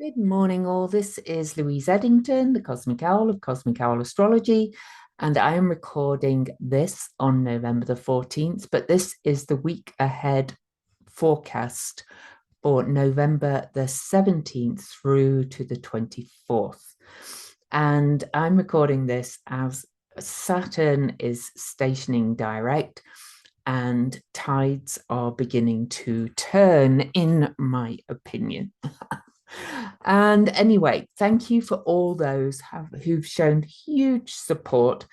Good morning, all. This is Louise Edington, the Cosmic Owl of Cosmic Owl Astrology, and I am recording this on November the 14th, but this is the week ahead forecast for November the 17th through to the 24th. And I'm recording this as Saturn is stationing direct and tides are beginning to turn, in my opinion. And anyway, thank you for all those who've shown huge support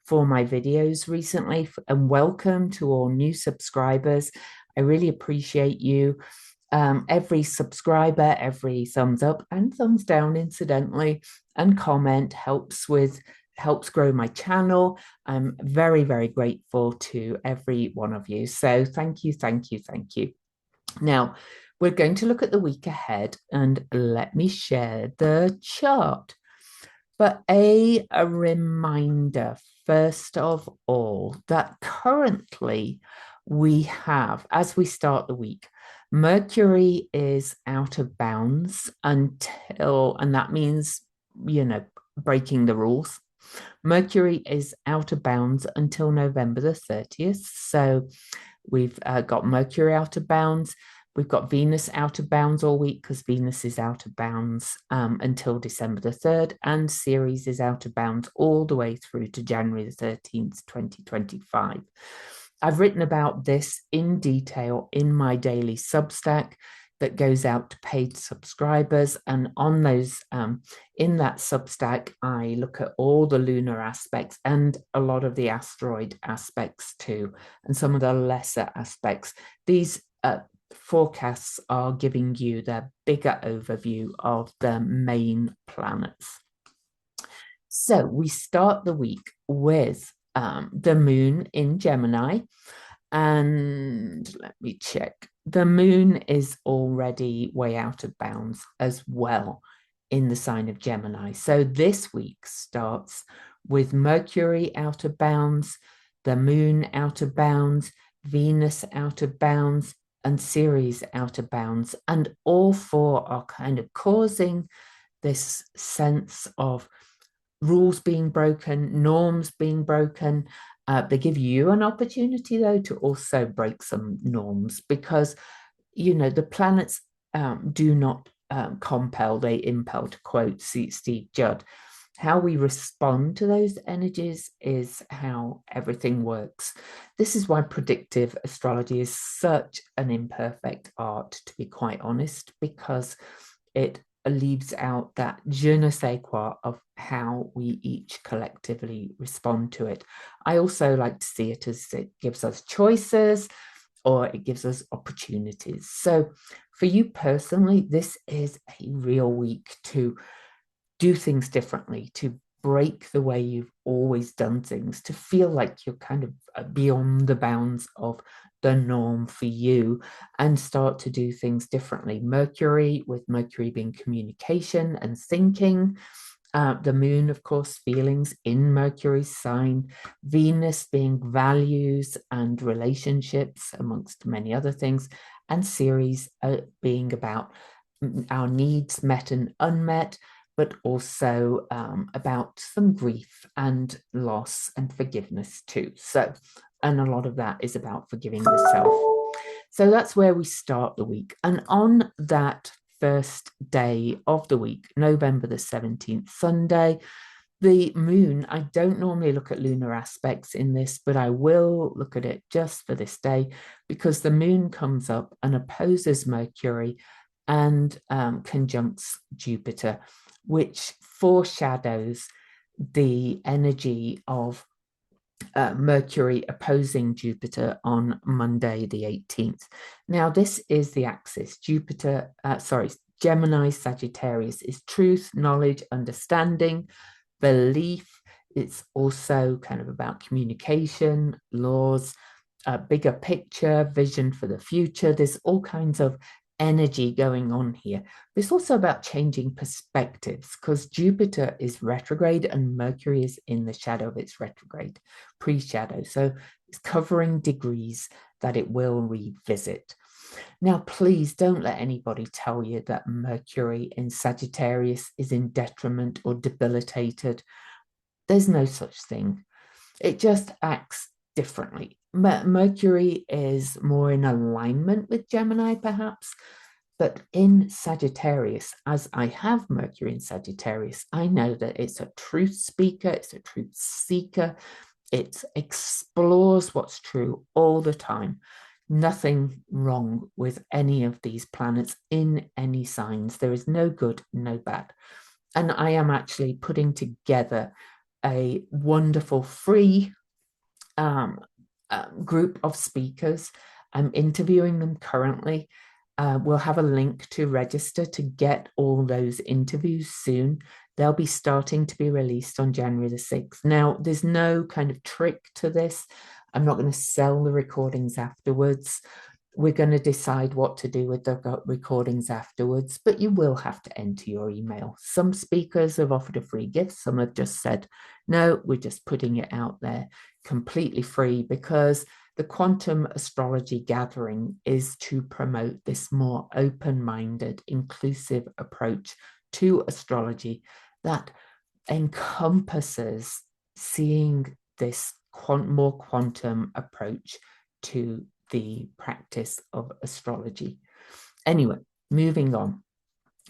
for my videos recently, and welcome to all new subscribers. I really appreciate you. Every subscriber, every thumbs up and thumbs down, incidentally, and comment helps grow my channel. I'm very, very grateful to every one of you. So thank you, thank you, thank you. Now, we're going to look at the week ahead, and let me share the chart. But a reminder, first of all, that currently we have, as we start the week, Mercury is out of bounds until, and that means, breaking the rules. Mercury is out of bounds until November the 30th. So we've got Mercury out of bounds. We've got Venus out of bounds all week because Venus is out of bounds until December the 3rd, and Ceres is out of bounds all the way through to January the 13th, 2025. I've written about this in detail in my daily Substack that goes out to paid subscribers, and on those in that Substack I look at all the lunar aspects and a lot of the asteroid aspects too, and some of the lesser aspects. These forecasts are giving you the bigger overview of the main planets. So we start the week with the moon in Gemini, and let me check. The moon is already way out of bounds as well in the sign of Gemini. So this week starts with Mercury out of bounds, the moon out of bounds, Venus out of bounds, and Ceres out of bounds. And all four are kind of causing this sense of rules being broken, norms being broken. They give you an opportunity, though, to also break some norms because, the planets do not compel, they impel, to quote Steve Judd. How we respond to those energies is how everything works. This is why predictive astrology is such an imperfect art, to be quite honest, because it leaves out that je ne sais quoi of how we each collectively respond to it. I also like to see it as it gives us choices or it gives us opportunities. So for you personally, this is a real week to do things differently, to break the way you've always done things, to feel like you're kind of beyond the bounds of the norm for you and start to do things differently. Mercury, with Mercury being communication and thinking. The moon, of course, feelings in Mercury's sign. Venus being values and relationships, amongst many other things. And Ceres being about our needs met and unmet, but also about some grief and loss and forgiveness too. So, and a lot of that is about forgiving the self. So that's where we start the week. And on that first day of the week, November the 17th, Sunday, the moon, I don't normally look at lunar aspects in this, but I will look at it just for this day because the moon comes up and opposes Mercury and conjuncts Jupiter, which foreshadows the energy of Mercury opposing Jupiter on Monday, the 18th. Now, this is the axis. Gemini Sagittarius is truth, knowledge, understanding, belief. It's also kind of about communication, laws, a bigger picture, vision for the future. There's all kinds of energy going on here. But it's also about changing perspectives because Jupiter is retrograde and Mercury is in the shadow of its retrograde, pre-shadow. So it's covering degrees that it will revisit. Now, please don't let anybody tell you that Mercury in Sagittarius is in detriment or debilitated. There's no such thing. It just acts differently. Mercury is more in alignment with Gemini, perhaps, but in Sagittarius, as I have Mercury in Sagittarius, I know that it's a truth speaker, it's a truth seeker, it explores what's true all the time. Nothing wrong with any of these planets in any signs. There is no good, no bad. And I am actually putting together a wonderful free group of speakers. I'm interviewing them currently. We'll have a link to register to get all those interviews soon. They'll be starting to be released on January the 6th. Now, there's no kind of trick to this. I'm not going to sell the recordings afterwards. We're going to decide what to do with the recordings afterwards, but you will have to enter your email. Some speakers have offered a free gift. Some have just said, no, we're just putting it out there completely free, because the quantum astrology gathering is to promote this more open-minded, inclusive approach to astrology that encompasses seeing this more quantum approach to the practice of astrology. Anyway, moving on.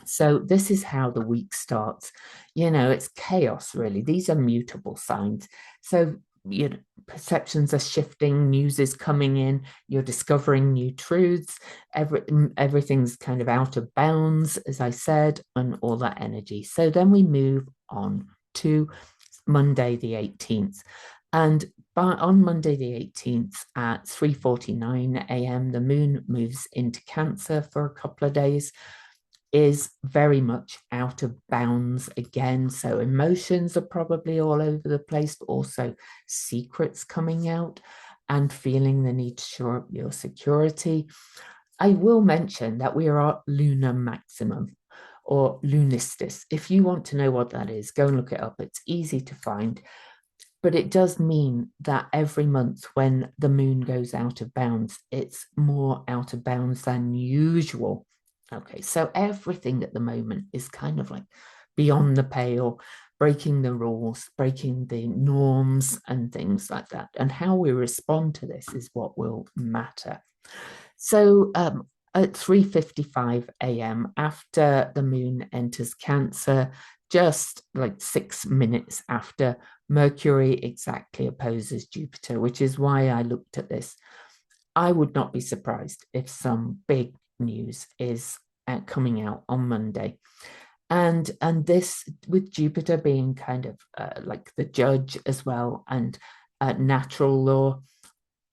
So this is how the week starts. You know, it's chaos, really. These are mutable signs. So your perceptions are shifting, news is coming in, you're discovering new truths, everything's kind of out of bounds, as I said, and all that energy. So then we move on to Monday the 18th. And on Monday the 18th at 3:49 a.m., the moon moves into Cancer for a couple of days, is very much out of bounds again. So emotions are probably all over the place, but also secrets coming out and feeling the need to shore up your security. I will mention that we are at lunar maximum, or lunistis. If you want to know what that is, go and look it up. It's easy to find. But it does mean that every month when the moon goes out of bounds, it's more out of bounds than usual. Okay, so everything at the moment is kind of like beyond the pale, breaking the rules, breaking the norms and things like that. And how we respond to this is what will matter. So at 3:55 a.m., after the moon enters Cancer, just like 6 minutes after, Mercury exactly opposes Jupiter, which is why I looked at this. I would not be surprised if some big news is coming out on Monday. And this, with Jupiter being kind of like the judge as well, and natural law,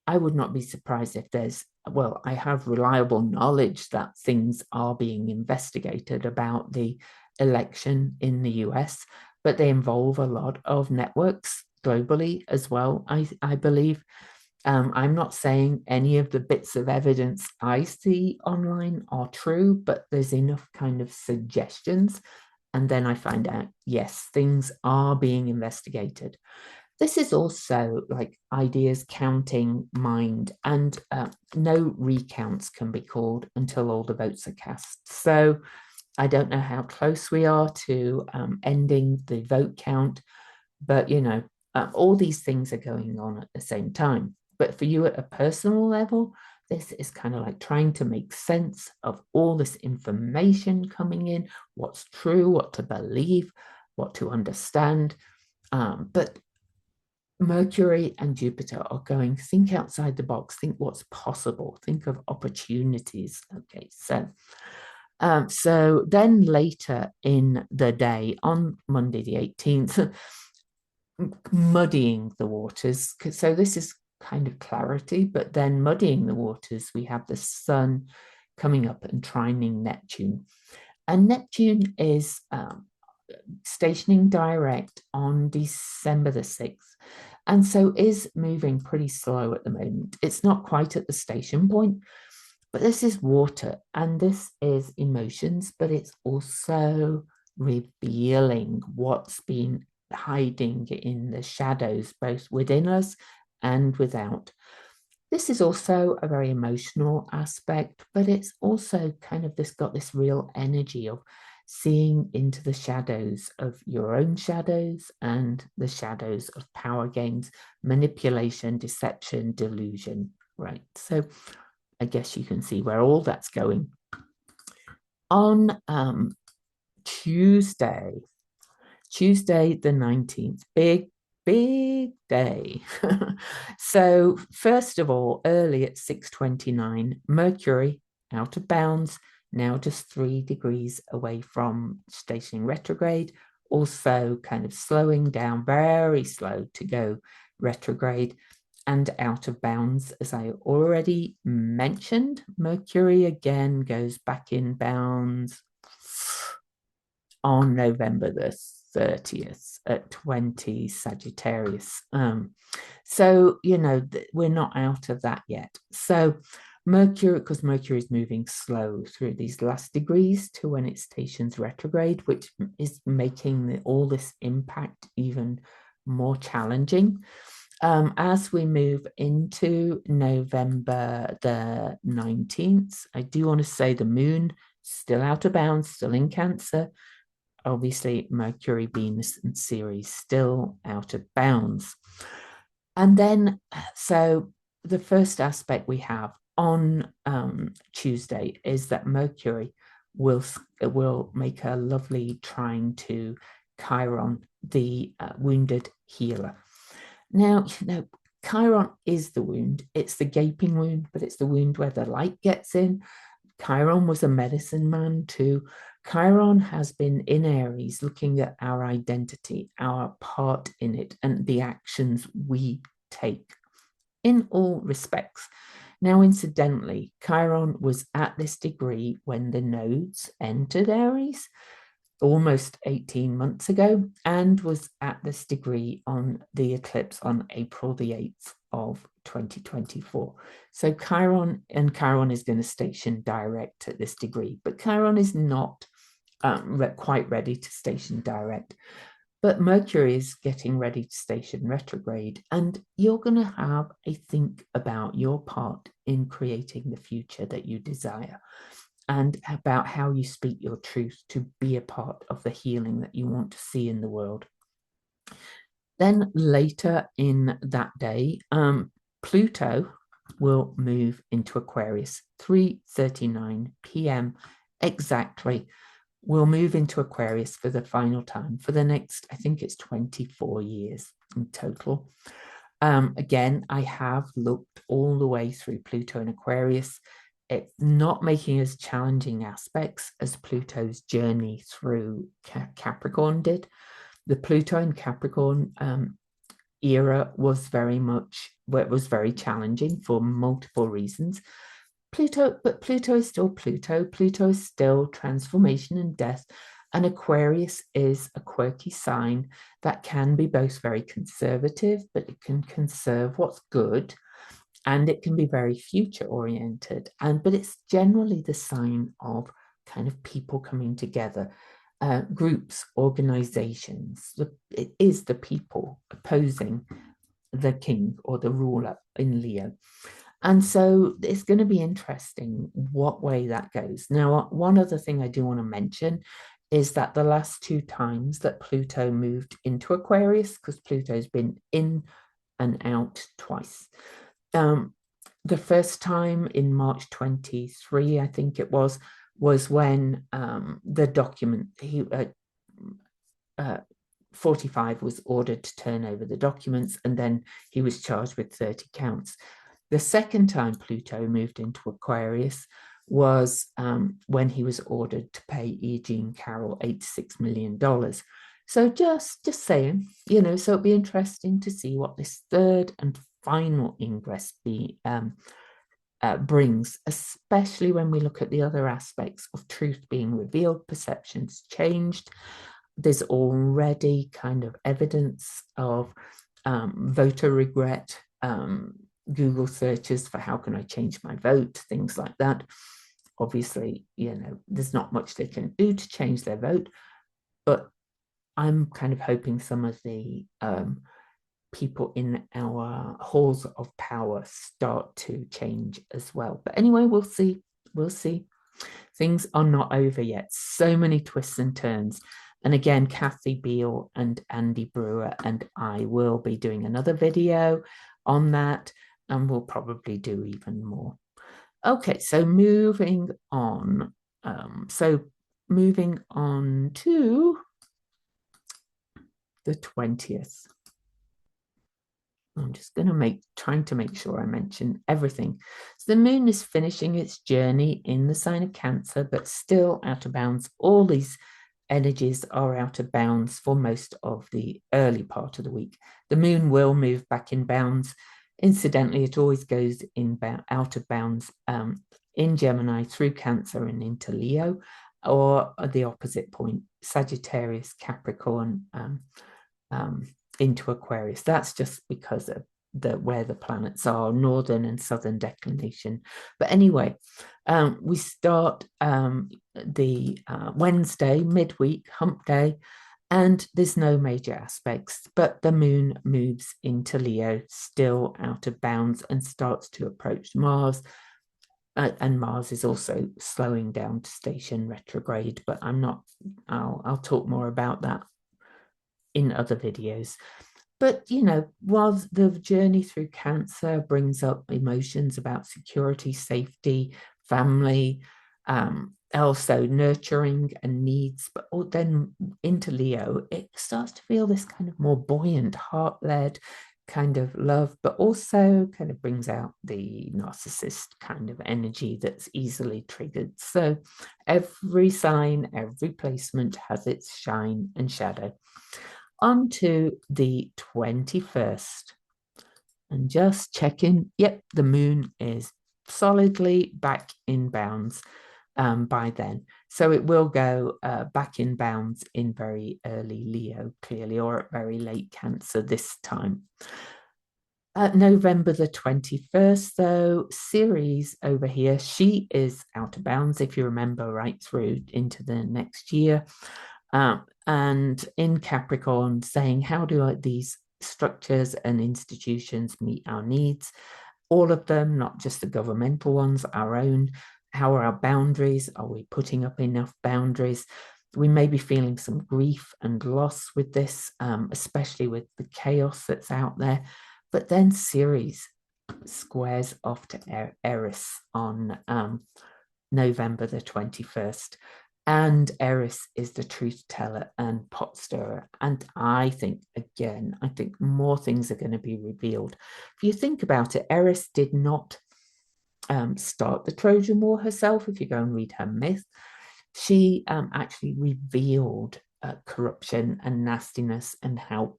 I would not be surprised if there's, well, I have reliable knowledge that things are being investigated about the election in the US, but they involve a lot of networks globally as well, I believe. I'm not saying any of the bits of evidence I see online are true, but there's enough kind of suggestions. And then I find out, yes, things are being investigated. This is also like ideas counting mind, and no recounts can be called until all the votes are cast. So I don't know how close we are to ending the vote count, but you know, all these things are going on at the same time. But for you at a personal level, this is kind of like trying to make sense of all this information coming in, what's true, what to believe, what to understand. But Mercury and Jupiter are going, think outside the box, think what's possible, think of opportunities. Okay, so then later in the day, on Monday the 18th, muddying the waters. So this is kind of clarity, but then muddying the waters, we have the sun coming up and trining Neptune. And Neptune is stationing direct on December the 6th, and so is moving pretty slow at the moment. It's not quite at the station point, but this is water and this is emotions, but it's also revealing what's been hiding in the shadows, both within us and without. This is also a very emotional aspect, but it's also kind of got this real energy of seeing into the shadows of your own shadows and the shadows of power games, manipulation, deception, delusion, right? So I guess you can see where all that's going. On Tuesday the 19th, big day. So first of all, early at 6:29, Mercury out of bounds, now just 3 degrees away from stationing retrograde, also kind of slowing down, very slow to go retrograde and out of bounds. As I already mentioned, Mercury again goes back in bounds on November the 30th at 20 Sagittarius. So, you know, we're not out of that yet. So Mercury, because Mercury is moving slow through these last degrees to when it stations retrograde, which is making all this impact even more challenging. As we move into November the 19th, I do want to say the moon still out of bounds, still in Cancer. Obviously, Mercury, Venus, and Ceres still out of bounds. And then, so the first aspect we have on Tuesday is that Mercury will make a lovely trine to Chiron, the wounded healer. Now, you know, Chiron is the wound. It's the gaping wound, but it's the wound where the light gets in. Chiron was a medicine man too. Chiron has been in Aries looking at our identity, our part in it, and the actions we take in all respects. Now, incidentally, Chiron was at this degree when the nodes entered Aries almost 18 months ago and was at this degree on the eclipse on April the 8th of 2024. So Chiron is going to station direct at this degree, but Chiron is not quite ready to station direct. But Mercury is getting ready to station retrograde, and you're going to have a think about your part in creating the future that you desire and about how you speak your truth to be a part of the healing that you want to see in the world. Then later in that day, Pluto will move into Aquarius, 3:39 p.m. exactly. We'll move into Aquarius for the final time for the next, I think it's 24 years in total. Again, I have looked all the way through Pluto and Aquarius. It's not making as challenging aspects as Pluto's journey through Capricorn did. The Pluto and Capricorn era was very challenging for multiple reasons. But Pluto is still Pluto. Pluto is still transformation and death. And Aquarius is a quirky sign that can be both very conservative, but it can conserve what's good, and it can be very future oriented. But it's generally the sign of kind of people coming together, groups, organizations. It is the people opposing the king or the ruler in Leo. And so it's going to be interesting what way that goes. Now, one other thing I do want to mention is that the last 2 times that Pluto moved into Aquarius, because Pluto's been in and out twice. The first time in March 23, I think it was when the document, 45 was ordered to turn over the documents, and then he was charged with 30 counts. The second time Pluto moved into Aquarius was when he was ordered to pay E.G. and Carroll $86 million. So just saying, you know, so it'll be interesting to see what this third and final ingress brings, especially when we look at the other aspects of truth being revealed, perceptions changed. There's already kind of evidence of voter regret, Google searches for how can I change my vote, things like that. Obviously, you know, there's not much they can do to change their vote, but I'm kind of hoping some of the people in our halls of power start to change as well. But anyway, we'll see. We'll see. Things are not over yet. So many twists and turns. And again, Kathy Beale and Andy Brewer and I will be doing another video on that, and we'll probably do even more. Okay, so moving on. Moving on to the 20th. I'm just going to trying to make sure I mention everything. So the moon is finishing its journey in the sign of Cancer, but still out of bounds. All these energies are out of bounds for most of the early part of the week. The moon will move back in bounds. Incidentally, it always goes out of bounds in Gemini through Cancer and into Leo, or the opposite point, Sagittarius, Capricorn, into Aquarius. That's just because of where the planets are, northern and southern declination. But anyway, we start the Wednesday, midweek, hump day, and there's no major aspects, but the moon moves into Leo, still out of bounds, and starts to approach Mars. And Mars is also slowing down to station retrograde, but I'll talk more about that in other videos. But, you know, while the journey through Cancer brings up emotions about security, safety, family, also nurturing and needs, but then into Leo, it starts to feel this kind of more buoyant, heart-led kind of love, but also kind of brings out the narcissist kind of energy that's easily triggered. So every sign, every placement has its shine and shadow. On to the 21st, and just checking, yep, the moon is solidly back in bounds by then. So it will go back in bounds in very early Leo, clearly, or at very late Cancer this time. November the 21st, though, Ceres over here, she is out of bounds, if you remember, right through into the next year. And in Capricorn, saying, how do these structures and institutions meet our needs? All of them, not just the governmental ones, our own. How are our boundaries? Are we putting up enough boundaries? We may be feeling some grief and loss with this, especially with the chaos that's out there. But then Ceres squares off to Eris on November the 21st. And Eris is the truth teller and pot stirrer. And I think more things are going to be revealed. If you think about it, Eris did not start the Trojan War herself. If you go and read her myth, she actually revealed corruption and nastiness and how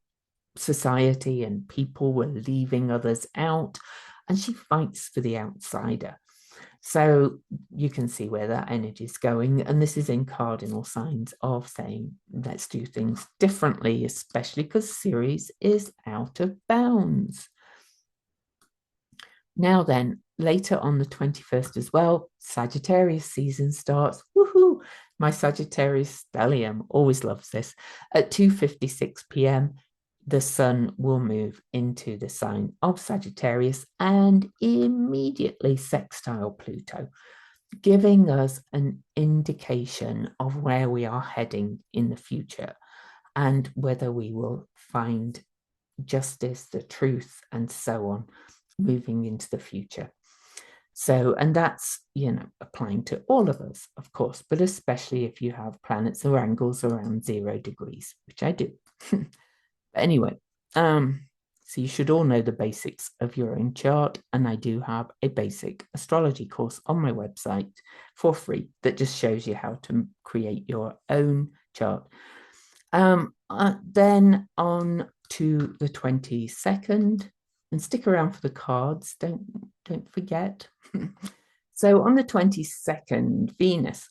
society and people were leaving others out. And she fights for the outsider. So you can see where that energy is going. And this is in cardinal signs of saying, let's do things differently, especially because Ceres is out of bounds. Now then, later on the 21st as well, Sagittarius season starts. Woohoo! My Sagittarius stellium always loves this. At 2:56 p.m., the sun will move into the sign of Sagittarius and immediately sextile Pluto, giving us an indication of where we are heading in the future and whether we will find justice, the truth, and so on, moving into the future. So, and that's, you know, applying to all of us, of course, but especially if you have planets or angles around 0 degrees, which I do. Anyway, so you should all know the basics of your own chart, and I do have a basic astrology course on my website for free that just shows you how to create your own chart. Then on to the 22nd, and stick around for the cards, don't forget. So on the 22nd, Venus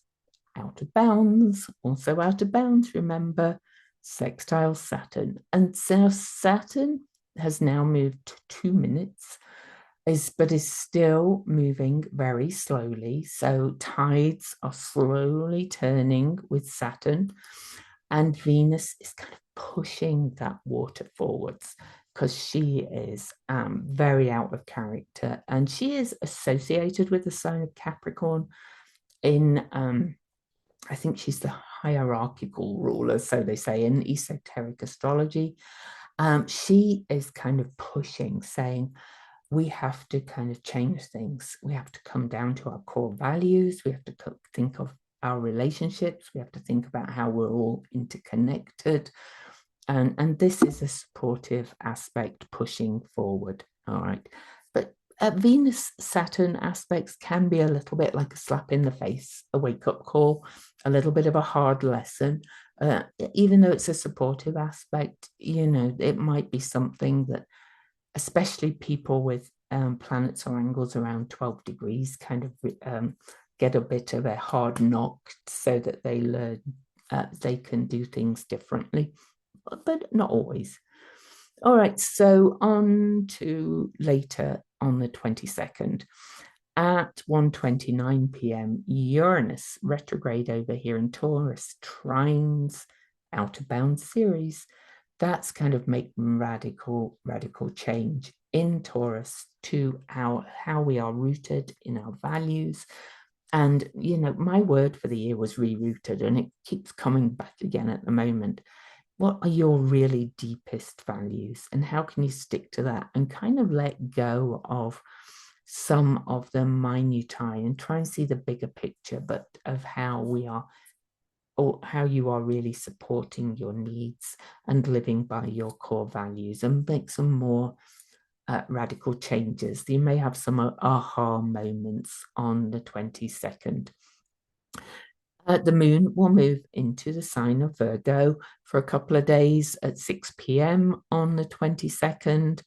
out of bounds, also out of bounds, remember, sextile Saturn. And so Saturn has now moved to 2 minutes, but is still moving very slowly. So tides are slowly turning with Saturn, and Venus is kind of pushing that water forwards. because she is very out of character, and she is associated with the sign of Capricorn in, I think she's the hierarchical ruler, so they say in esoteric astrology. She is kind of pushing, saying, we have to kind of change things. We have to come down to our core values. We have to think of our relationships. We have to think about how we're all interconnected. And this is a supportive aspect pushing forward. All right. But Venus Saturn aspects can be a little bit like a slap in the face, a wake up call, a little bit of a hard lesson. Even though it's a supportive aspect, you know, it might be something that, especially people with planets or angles around 12 degrees, kind of get a bit of a hard knock so that they learn they can do things differently, but not always. All right, so on to later on the 22nd. At 1:29 p.m., Uranus retrograde over here in Taurus trines out of bounds Ceres. That's kind of making radical change in Taurus to how we are rooted in our values. And, you know, my word for the year was rerouted, and it keeps coming back again at the moment. What are your really deepest values, and how can you stick to that and kind of let go of some of the minutiae and try and see the bigger picture, but of how we are, or how you are really supporting your needs and living by your core values, and make some more radical changes. You may have some aha moments on the 22nd. The moon will move into the sign of Virgo for a couple of days at 6 p.m. on the 22nd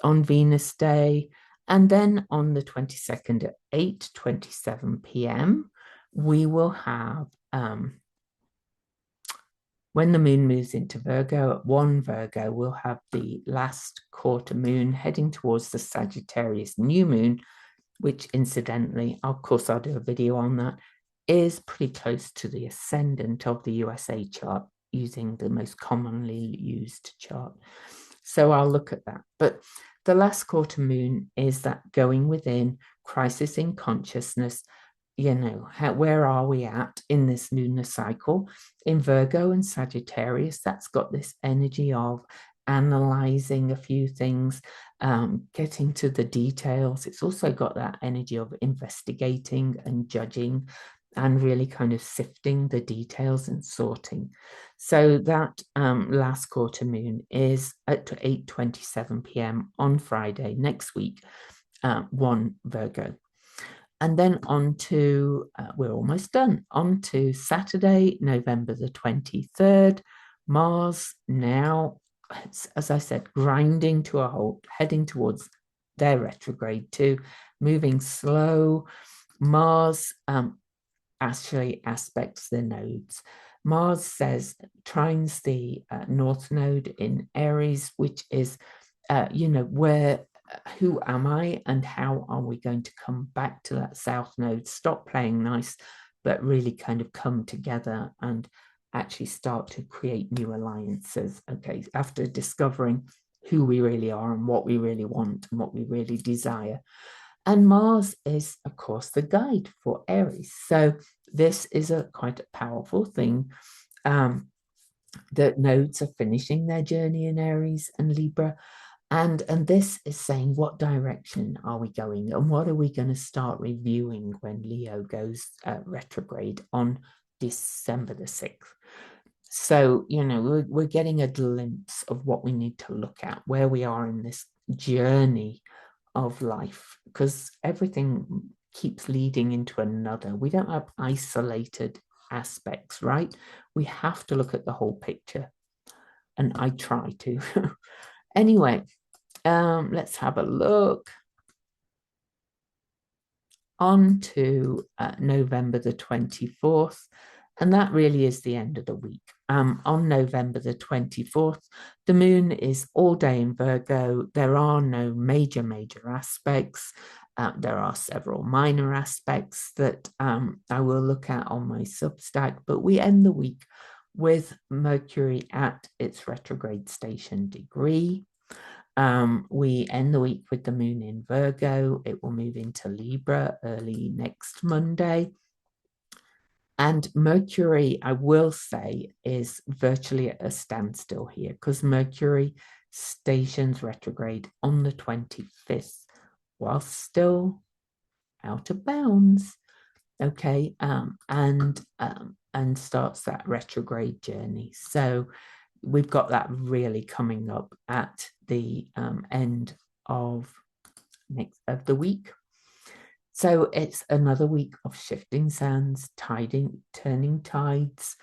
on Venus Day. And then on the 22nd at 8:27 p.m., we will have, when the moon moves into Virgo at 1 Virgo, we'll have the last quarter moon heading towards the Sagittarius new moon, which incidentally, of course, I'll do a video on that, is pretty close to the ascendant of the USA chart using the most commonly used chart. So I'll look at that. But the last quarter moon is that going within, crisis in consciousness. You know, where are we at in this lunar cycle? In Virgo and Sagittarius, that's got this energy of analyzing a few things, getting to the details. It's also got that energy of investigating and judging and really kind of sifting the details and sorting. So that last quarter moon is at 8:27 p.m. on Friday next week, 1 Virgo. And then on to, we're almost done, on to Saturday, November the 23rd, Mars now, as I said, grinding to a halt, heading towards their retrograde too, moving slow. Mars actually aspects the nodes. Mars says, trines the North Node in Aries, which is, you know, where, who am I and how are we going to come back to that South Node, stop playing nice, but really kind of come together and actually start to create new alliances. Okay, after discovering who we really are and what we really want and what we really desire. And Mars is, of course, the guide for Aries. So this is a quite a powerful thing. The nodes are finishing their journey in Aries and Libra. And this is saying, what direction are we going? And what are we going to start reviewing when Leo goes retrograde on December the 6th? So, you know, we're getting a glimpse of what we need to look at, where we are in this journey of life, because everything keeps leading into another. We don't have isolated aspects, right? We have to look at the whole picture, and I try to. Anyway, let's have a look. On to November the 24th, and that really is the end of the week. On November the 24th, the moon is all day in Virgo. There are no major aspects. There are several minor aspects that I will look at on my Substack, but we end the week with Mercury at its retrograde station degree. We end the week with the moon in Virgo. It will move into Libra early next Monday. And Mercury, I will say, is virtually at a standstill here because Mercury stations retrograde on the 25th while still out of bounds. Okay, and starts that retrograde journey. So we've got that really coming up at the end of the week. So it's another week of shifting sands, turning tides,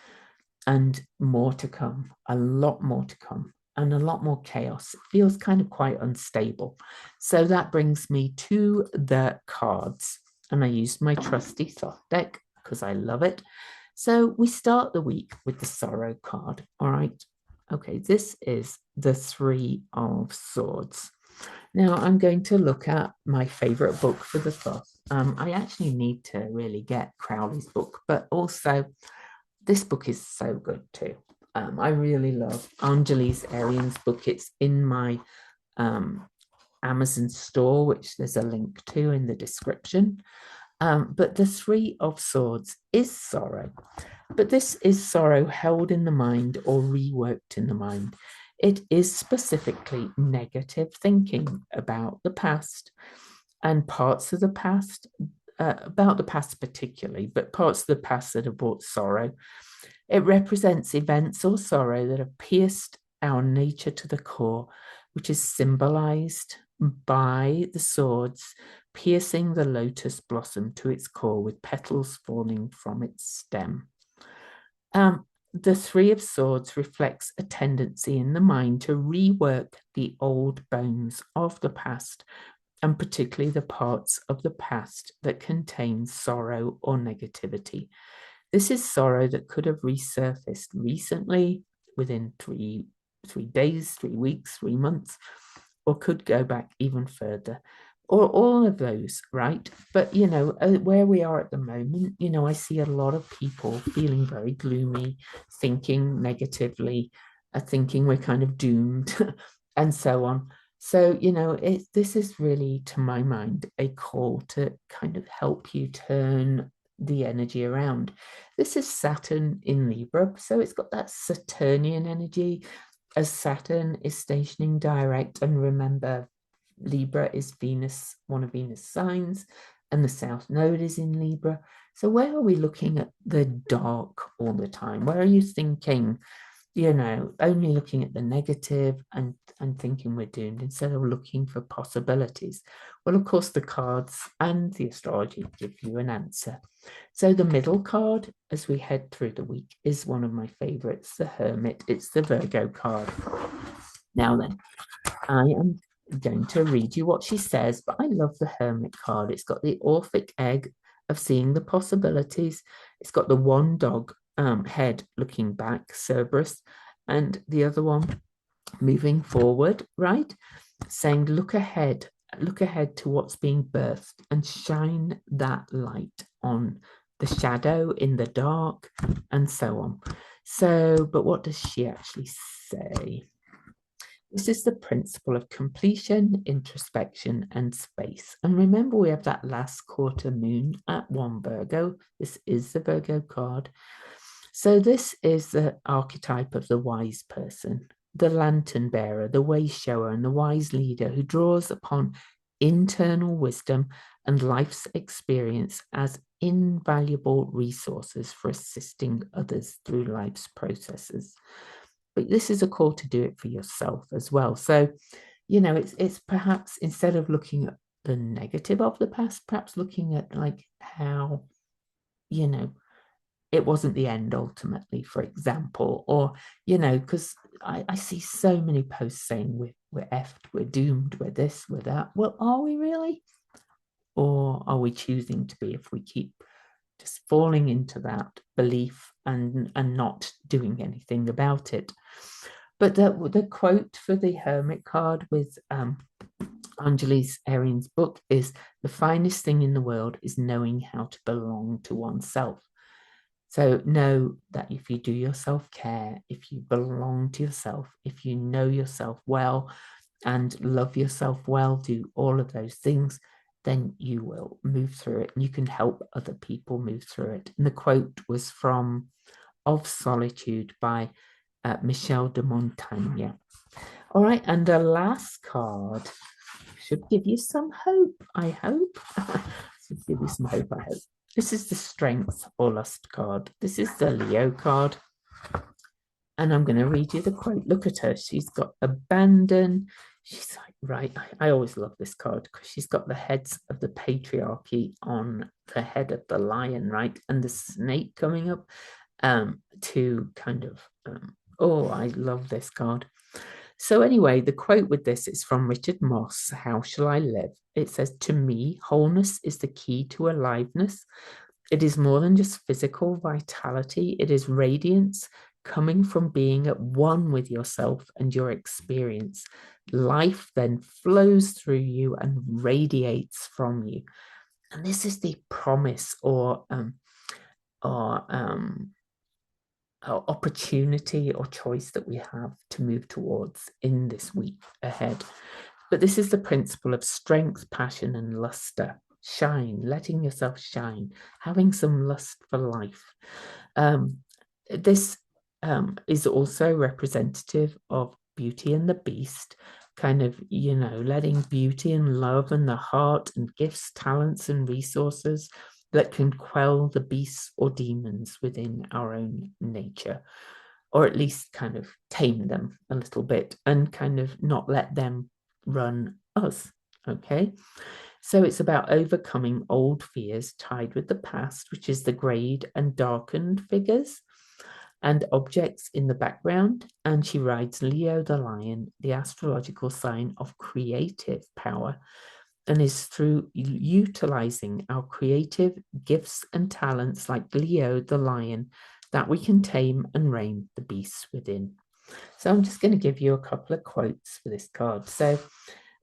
and more to come, a lot more to come, and a lot more chaos. It feels kind of quite unstable. So that brings me to the cards. And I used my trusty soft deck because I love it. So we start the week with the Sorrow card. All right. Okay, this is the Three of Swords. Now I'm going to look at my favorite book for the month. I actually need to really get Crowley's book, but also this book is so good too. I really love Louise Edington's book. It's in my Amazon store, which there's a link to in the description. But the Three of Swords is sorrow, but this is sorrow held in the mind or reworked in the mind. It is specifically negative thinking about the past and parts of the past, about the past particularly, but parts of the past that have brought sorrow. It represents events or sorrow that have pierced our nature to the core, which is symbolized by the swords piercing the lotus blossom to its core with petals falling from its stem. The Three of Swords reflects a tendency in the mind to rework the old bones of the past, and particularly the parts of the past that contain sorrow or negativity. This is sorrow that could have resurfaced recently, within three days, 3 weeks, 3 months, or could go back even further, or all of those, right? But, where we are at the moment, I see a lot of people feeling very gloomy, thinking negatively, thinking we're kind of doomed, and so on. So, this is really, to my mind, a call to kind of help you turn the energy around. This is Saturn in Libra, so it's got that Saturnian energy as Saturn is stationing direct. And remember, Libra is Venus, one of Venus' signs, and the South Node is in Libra. So where are we looking at the dark all the time? Where are you thinking, only looking at the negative and thinking we're doomed instead of looking for possibilities? Well, of course, the cards and the astrology give you an answer. So the middle card, as we head through the week, is one of my favorites, the Hermit. It's the Virgo card. Now then, I am going to read you what she says, but I love the Hermit card. It's got the Orphic egg of seeing the possibilities. It's got the one dog head looking back, Cerberus, and the other one moving forward, right? Saying, look ahead to what's being birthed and shine that light on the shadow in the dark and so on. So, but what does she actually say? This is the principle of completion, introspection, and space. And remember, we have that last quarter moon at 1 Virgo. This is the Virgo card. So this is the archetype of the wise person, the lantern bearer, the way shower, and the wise leader who draws upon internal wisdom and life's experience as invaluable resources for assisting others through life's processes. But this is a call to do it for yourself as well. So, it's perhaps, instead of looking at the negative of the past, perhaps looking at like how, it wasn't the end ultimately, for example, or, because I see so many posts saying we're effed, we're doomed, we're this, we're that. Well, are we really? Or are we choosing to be, if we keep just falling into that belief and not doing anything about it? But the quote for the Hermit card with Louise Edington's book is, the finest thing in the world is knowing how to belong to oneself. So know that if you do your self-care, if you belong to yourself, if you know yourself well, and love yourself well, do all of those things, then you will move through it and you can help other people move through it. And the quote was from Of Solitude by Michel de Montaigne. All right, and the last card should give you some hope, I hope. Should give you some hope, I hope. This is the Strength or Lust card. This is the Leo card. And I'm going to read you the quote. Look at her. She's got abandon. She's like, right. I always love this card because she's got the heads of the patriarchy on the head of the lion, right? And the snake coming up to kind of, oh, I love this card. So anyway, the quote with this is from Richard Moss, How Shall I Live? It says, to me, wholeness is the key to aliveness. It is more than just physical vitality. It is radiance coming from being at one with yourself and your experience. Life then flows through you and radiates from you. And this is the promise or opportunity or choice that we have to move towards in this week ahead. But this is the principle of strength, passion, and luster. Shine, letting yourself shine, having some lust for life. This is also representative of Beauty and the Beast, kind of, you know, letting beauty and love and the heart and gifts, talents, and resources that can quell the beasts or demons within our own nature, or at least kind of tame them a little bit and kind of not let them run us. Okay. So it's about overcoming old fears tied with the past, which is the grayed and darkened figures and objects in the background. And she rides Leo the lion, the astrological sign of creative power, and is through utilizing our creative gifts and talents like Leo the lion that we can tame and rein the beasts within. So I'm just going to give you a couple of quotes for this card. So,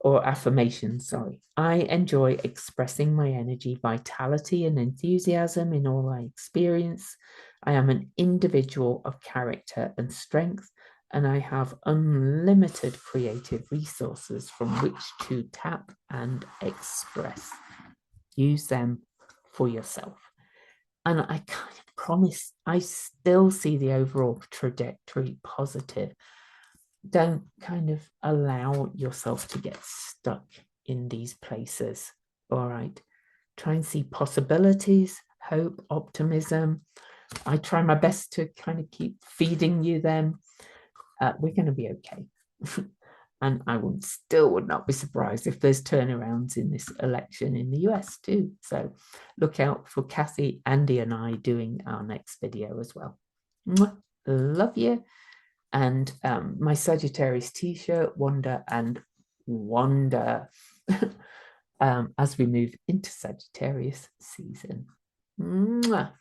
or affirmations, sorry. I enjoy expressing my energy, vitality, and enthusiasm in all I experience. I am an individual of character and strength, and I have unlimited creative resources from which to tap and express. Use them for yourself. And I kind of promise, I still see the overall trajectory positive. Don't kind of allow yourself to get stuck in these places. All right. Try and see possibilities, hope, optimism. I try my best to kind of keep feeding you them. We're going to be okay. And I would not be surprised if there's turnarounds in this election in the US too. So look out for Kathy, Andy, and I doing our next video as well. Love you. And my Sagittarius t-shirt, Wonder and Wonder, as we move into Sagittarius season. Mwah.